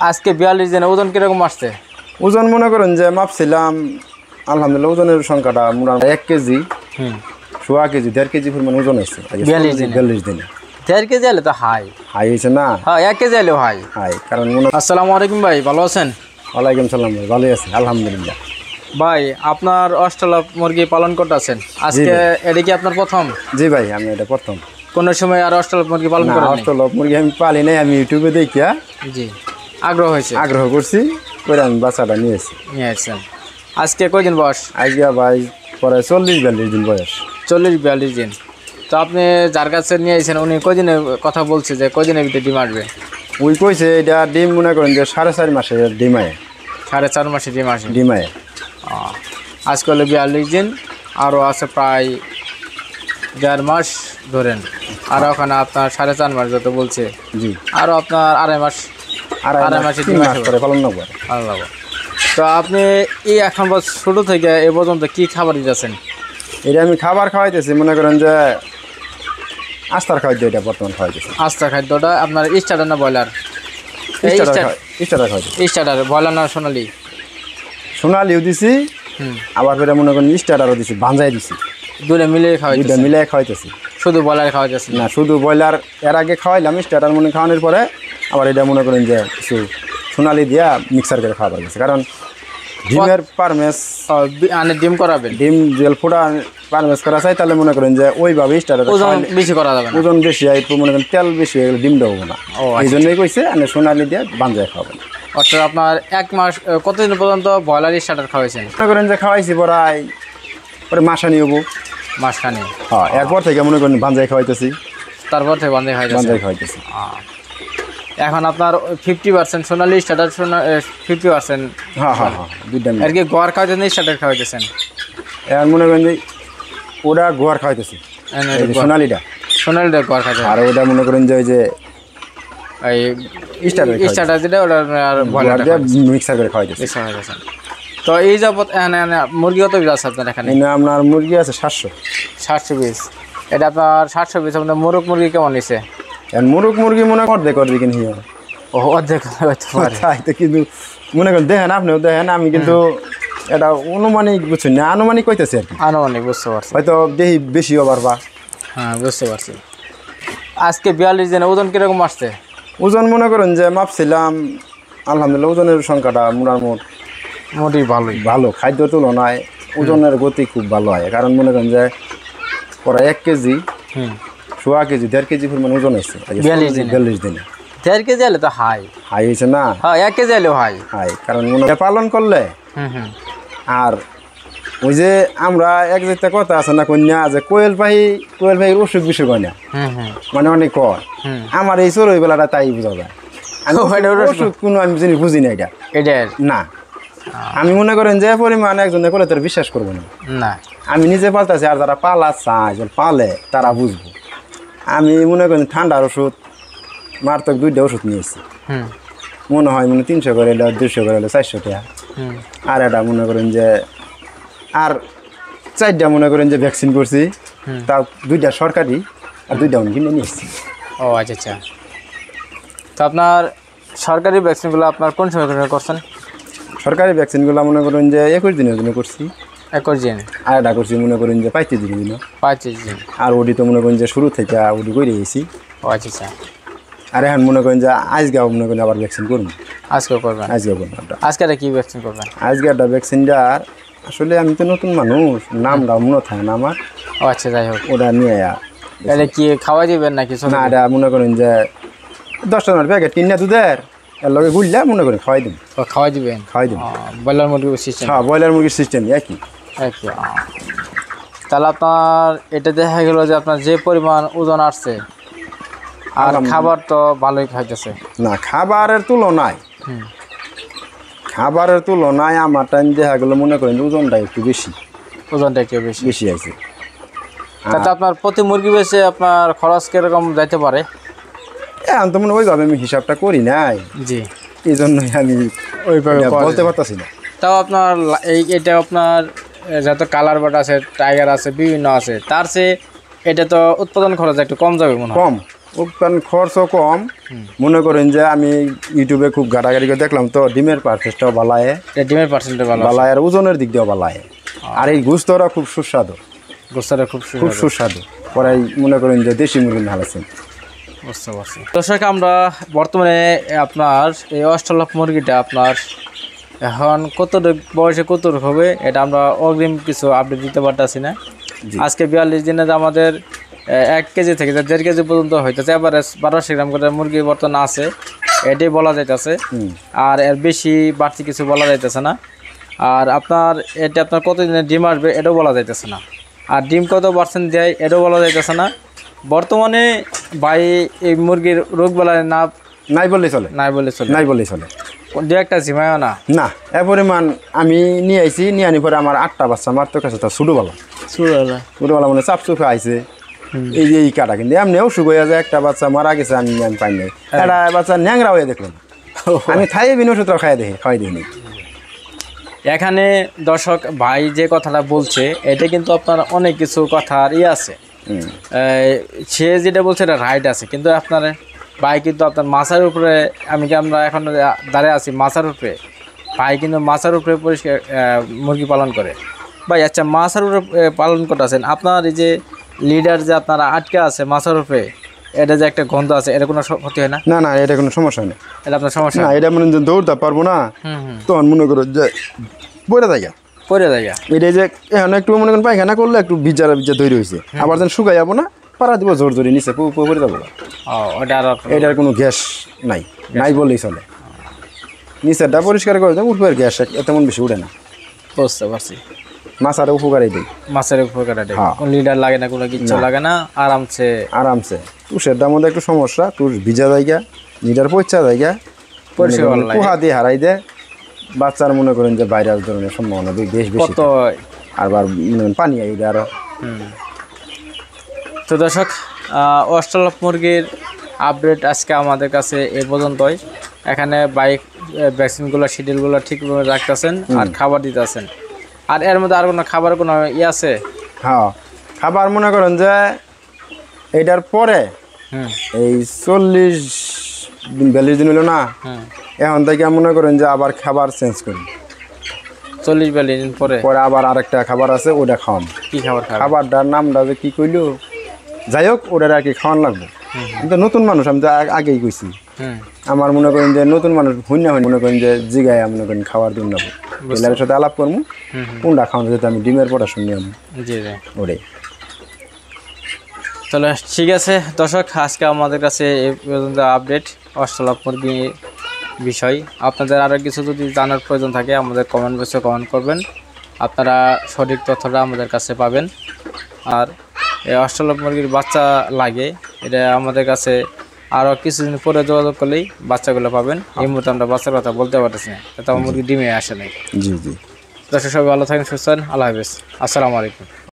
আজকে 42 দিনে ওজন কিরকম আসছে? ওজন মনে করেন যে মাপছিলাম আলহামদুলিল্লাহ ওজনের সংখ্যাটা মোটামুটি 1 কেজি সোয়া কেজি 1.5 কেজি পরিমাণ ওজন আছে 42 দিনে 1.5 কেজি হলে তো হাই হয়েছে না। হ্যাঁ 1 কেজি হলেও হাই। কারণ আসসালামু আলাইকুম ভাই, ভালো আছেন? ওয়ালাইকুম সালাম ভাই, ভালোই আছে আলহামদুলিল্লাহ। ভাই আপনার অস্ট্রেলিয়া মুরগি পালন করতেছেন আজকে, এটা কি আপনার প্রথম? জি ভাই, আমি এটা প্রথম। কোন সময় আর অস্ট্রেলিয়া মুরগি পালন করেন? অস্ট্রেলিয়া মুরগি আমি পালি নাই, আমি ইউটিউবে দেখিয়া জি আগ্রহ হয়েছে, আগ্রহ করছি করে আমি বাচ্চাটা নিয়ে আসছেন। আজকে কয়দিন বয়স? আজকে ভাই পরে 40-42 দিন বয়স। 40-42 দিন। তো আপনি যার কাছে নিয়ে এসেছেন উনি কয়দিনে কথা বলছে যে কয়দিনের ভিতরে ডিম আসবে? ওই কইছে এটা ডিম মনে করেন যে 4.5 মাসে ডিম আয়। 4.5 মাসে ডিম আয়। আজকে হলো 42 দিন, আরও আছে প্রায় 1.5 মাস ধরেন, আর ওখানে আপনার 4.5 মাস যত বলছে, জি আরও আপনার আড়াই মাসে ডিম করে পালন নেবো। তো আপনি এই এখন ছোটো থেকে এ পর্যন্ত কী খাবার দিতেছেন? এটা আমি খাবার খাওয়াইতেছি মনে করেন যে আস্তার খাদ্য, এটা বর্তমান খাওয়াইতেছি। আস্তার খাদ্যটা আপনার স্টার্টার না ব্রয়লার? স্টার্টার ব্রয়লার না সোনালি? সোনালিও দিছি, আবার ফের মনে করেন স্টার্টারও দিছি, বাঞ্জাই দিছি। দুটো মিলিয়ে খাওয়াইতেছি। শুধু ব্রয়লার খাওয়াইতেছি না, শুধু ব্রয়লার এর আগে খাওয়াইলাম, স্টার্টার মনে খাওয়ানোর পরে আবার এটা মনে করেন যে কিছু সোনালি দিয়া মিক্সার করে খাওয়া গেছে। কারণ ডিমের পারমেস ডিম করাবেন, ডিম জেল ফোটা পারমেস করা চাই, তাহলে মনে করেন যে ওইভাবে স্টার্টার ওজন বেশি করা যাবে না। ওজন বেশি হয়, মনে করেন তেল বেশি হয়ে গেলে ডিমটা হবো না, এই জন্যই কইছে সোনালি দিয়ে বাঞ্জায় খাওয়াবেন। অর্থাৎ আপনার 1 মাস কতদিন পর্যন্ত ব্রয়লার স্টার্টার খাওয়াইছেন? মনে করেন যে খাওয়াইছি পরে মাসানি হবো, মাসখানে। হ্যাঁ, এরপর থেকে মনে করেন বাঞ্জায় খাওয়াইতেছি, তারপর থেকে বাঞ্জায় খাওয়াইতেছি। এখন আপনার 50% সোনালি স্টার্টার, 50%। হ্যাঁ দুইটা আর কি গোয়ার খাওয়াইতেছেন স্টার্টার খাওয়াইতেছেন? এখন মনে করেন যে ওটা গোয়ার খাওয়াইতেছি, সোনালিটা গোয়ার খাওয়াইতে, আর ওটা মনে করেন যে ওই যে স্টার্টার যেটা ওটা মিক্সার করে খাওয়াইতেছি। তো এই যাবত মুরগি কত পিস আছে আপনার এখানে? আপনার মুরগি আছে 700 পিস। এটা আপনার 700 পিস। আপনার মোরগ মুরগি কেমন নিছে? মোরগ মুরগি মনে অর্ধেক কিনে অর্ধেক তো, কিন্তু মনে করেন দেখেন, আপনিও দেখেন, আমি কিন্তু এটা অনুমানিক বুঝছেন না, আনুমানিক কইতেছি আর কি। আনুমানিক বুঝতে পারছি, হয়তো দেখি বেশিও পারবা। হ্যাঁ বুঝতে পারছি। আজকে 42 দিনে ওজন কিরকম আসছে? ওজন মনে করেন যে মাপছিলাম আলহামদুলিল্লাহ ওজনের সংখ্যাটা মোটামুটি ভালো। খাদ্যের তুলনায় ওজনের গতি খুব ভালো হয়। কারণ মনে করেন যে পরে 1 কেজি সোয়া কেজি 1.5 কেজি পরিমাণ ওজন আছে 42 দিনে। 1.5 কেজি হলে তো হাই হয়েছে না। হ্যাঁ 1 কেজি হলেও হাই। কারণ মনে পালন করলে আর ওই যে আমরা এক যেটা কথা আছে না কন্যা, যে কোয়েল পাখির অসুখ বিসুখ হয় না, মানে অনেক কয়। আমার এই চড়ুই বেলাটা তাই বোঝা যায়। অসুখ কোনো আমি জিনিস বুঝি না এটা না। আমি মনে করেন যে পরিমাণ একজনে করলে তোর বিশ্বাস করবো না। আমি নিজে পালতেছি, আর যারা পালা চায় পালে তারা বুঝবো। আমি মনে করেন ঠান্ডার ওষুধ মারাত্মক 2টা ওষুধ নিয়েছি, মনে হয় 300 করে এলো, 200 করে এলো, 400 টাকা। আর এটা মনে করেন যে আর 4টা মনে করেন যে ভ্যাকসিন করছি, তাও 2টা সরকারি আর 2টা কিনে নিয়েছি। ও আচ্ছা। তো আপনার সরকারি ভ্যাকসিনগুলো আপনার কোন সময় করছেন? সরকারি ভ্যাকসিনগুলো মনে করেন যে 21 দিনের জন্য করছি। 21 দিন। আর এটা করছি মনে করেন যে 35 দিনের জন্য। 35 দিন। আর ওডি তো মনে করেন যে শুরু থেকে ওডি করে গেছি। ও আচ্ছা। আর এখন মনে করেন যে আজকে মনে করেন আবার ভ্যাকসিন করবো। আজকে করবেন? আজকে কি ভ্যাকসিন করবেন? আজকে একটা ভ্যাকসিনটা আসলে আমি তো নতুন মানুষ, নামটা মনে থাকে না আমার। ও আচ্ছা, যাই হোক, ওটা নিয়ে তাহলে কি খাওয়াই দিবেন নাকি? না, এটা মনে করেন যে 10 টাকার প্যাকেট কিনে দুধের এর লগে গুললে মনে করেন খাওয়াই দিন। খাওয়াই দিবেন? ব্রয়লার মুরগির সিস্টেম? হ্যাঁ, ব্রয়লার মুরগির সিস্টেম একই। তাহলে আপনার এটা দেখা গেল যে আপনার যে পরিমাণ ওজন আসছে, আর খাবার তো ভালোই খাইতেছে না। খাবারের তুলনায় আমার টাইম দেখা গেলো মনে করেন ওজনটা একটু বেশি আছে। তাতে আপনার প্রতি মুরগি বেশি আপনার খরচ কিরকম যাইতে পারে? এখন তো মনে ওইভাবে আমি হিসাবটা করি নাই, জি, এই জন্যই আমি ওইভাবে বলতে পারতাছি না। তাও আপনার এটা আপনার যত কালার বাট আছে, টাইগার আছে, বিভিন্ন আছে, তার চেয়ে এটা তো উৎপাদন খরচ একটু কম যাবে মনে হয়। উৎপাদন খরচও কম। মনে করেন যে আমি ইউটিউবে খুব ঘাটাঘাটি করে দেখলাম তো ডিমের পারফেসটাও বালায়, ডিমের পার্সেন্টে ভালো বালায় আর ওজনের দিক দিয়েও বালায়। আর এই গুস্তরা খুব সুস্বাদু, গোস্তাটা খুব খুব সুস্বাদু। পরে মনে করেন যে দেশি মুরগি ভালোছেন। বুঝতে পারছি। দর্শক আমরা বর্তমানে আপনার এই অস্ট্রেলিয়া মুরগিটা আপনার এখন কত বয়সে কত হবে এটা আমরা অগ্রিম কিছু আপডেট দিতে পারতেছি না। আজকে 42 দিনে আমাদের 1 কেজি থেকে 1.5 কেজি পর্যন্ত হইতেছে, এভারেজ 1200 গ্রাম করে মুরগি বর্তমানে আছে, এটাই বলা যাইতেছে। আর এর বেশি বাড়তি কিছু বলা যাইতেছে না। আর আপনার এটা আপনার কতদিনে ডিম আসবে এটাও বলা যাইতেছে না। আর ডিম কত পার্সেন্ট দেয় এটাও বলা যাইতেছে না। বর্তমানে ভাই এই মুরগির রোগ বেলায় নাই বললেই চলে, নাই বলে চলে, নাই বললেই চলে। দু একটা ঝিমায় না না এ পরিমাণ আমি নিয়ে আইছি, নিয়ে আনি পরে আমার 8টা বাচ্চা মারতে কাছে তার ছোটোবেলা ছোটোবেলা মানে চাপ চুপে আইছে। এই যে এই কাটা কিন্তু এমনি অসুখ হয়ে যায়, একটা বাচ্চা মারা গেছে আমি পাই নাই, একটা বাচ্চা ন্যাংরা হয়ে দেখলাম। আমি খাই বিন ওষুধ খাওয়াই দিই। এখানে দর্শক ভাই যে কথাটা বলছে এটা কিন্তু আপনার অনেক কিছু কথার আছে, সে যেটা বলছে এটা রাইট আছে। কিন্তু আপনার ভাই কিন্তু আপনার মাছার উপরে আমরা এখন দাঁড়িয়ে আছি মাছার উপরে, ভাই কিন্তু মাছার উপরে পরিষ্কার মুরগি পালন করে। ভাই আচ্ছা মাছার উপরে পালন করতেছেন, আপনার এই যে লিডার যে আপনারা আটকে আছে মাছার উপরে, এটা যে একটা গন্ধ আছে এটা কোনো ক্ষতি হয় না? না না এটা কোনো সমস্যা নেই, এটা আপনার সমস্যা না। এটা মনে যে দৌড়তে পারবো না তখন মনে করো যে বইটা জায়গা পরে জায়গা এটা যে এখন একটু মনে করেন পায়খানা করলে একটু ভিজা তৈরি হয়েছে, আবার যেন শুকাই যাবো না, পাড়া দিব জোর জোরে নিচে পড়ে যাবো। এটার কোনো গ্যাস নাই, নাই বললেই চলে। নিচেরটা পরিষ্কার করে দেবো, উপরের গ্যাস তেমন বেশি উঠে না। বুঝতে পারছি। মাছের উপকারই দিই, মাছের উপকারটা দেয়, কোনো লিডার লাগে না, কোনো কিচ্ছু লাগে না, আরামসে। তুষের মধ্যে একটু সমস্যা, তুষ ভিজা জায়গা, লিডার পচা জায়গা, পোহা দিয়ে হারাই দেয় বাচ্চার। মনে করেন যে ভাইরাস ধরনের সম্ভাবনা বেশি, আবার পানি আইলে আরো। তো দর্শক অস্ট্রেলিয়া মুরগির আপডেট আজকে আমাদের কাছে এ পর্যন্তই। এখানে বাইক ভ্যাকসিনগুলো শিডিউলগুলো ঠিকভাবে রাখতেছেন আর খাবার দিতেছেন। আর এর মধ্যে আর কোনো খাবার কোনো আছে? হ্যাঁ খাবার মনে করেন যে এটার পরে এই 40-42 দিন হলো না, এখন থেকে মনে করেন যে আবার খাবার চেঞ্জ করি। 40-42 দিন পরে আবার আরেকটা খাবার আছে, ওটা খাওয়ান। কি খাবার? খাবারটার নামটা যে কি কইলো, যাই হোক ওটার আর কি খাওয়ান লাগবে। কিন্তু নতুন মানুষ আমি তো আগেই কইছি, আমার মনে করেন যে নতুন মানুষ মনে করেন যে জিগায় মনে করেন খাবার দিন নেবো, এলাকার সাথে আলাপ করবো কোনটা খাওয়ানো যেতে আমি ডিমের পড়া শুনি আমি ওটাই। তাহলে ঠিক আছে দর্শক, আজকে আমাদের কাছে এই পর্যন্ত আপডেট অস্ট্রেলিয়া মুরগি বিষয়। আপনাদের আরও কিছু যদি জানার প্রয়োজন থাকে আমাদের কমেন্ট বক্সে কমেন্ট করবেন, আপনারা সঠিক তথ্যটা আমাদের কাছে পাবেন। আর এই অস্ট্রেলিয়া মুরগির বাচ্চা লাগে, এটা আমাদের কাছে আরও কিছুদিন পরে যোগাযোগ করলেই বাচ্চাগুলো পাবেন। এই মুহূর্তে আমরা বাচ্চার কথা বলতে পারতেছি না, তাতে আমার মুরগি ডিমে আসে নাই। জি জি। দর্শক সবাই ভালো থাকেন, সুস্থ থাকেন, আল্লাহ হাফেজ, আসসালামু আলাইকুম।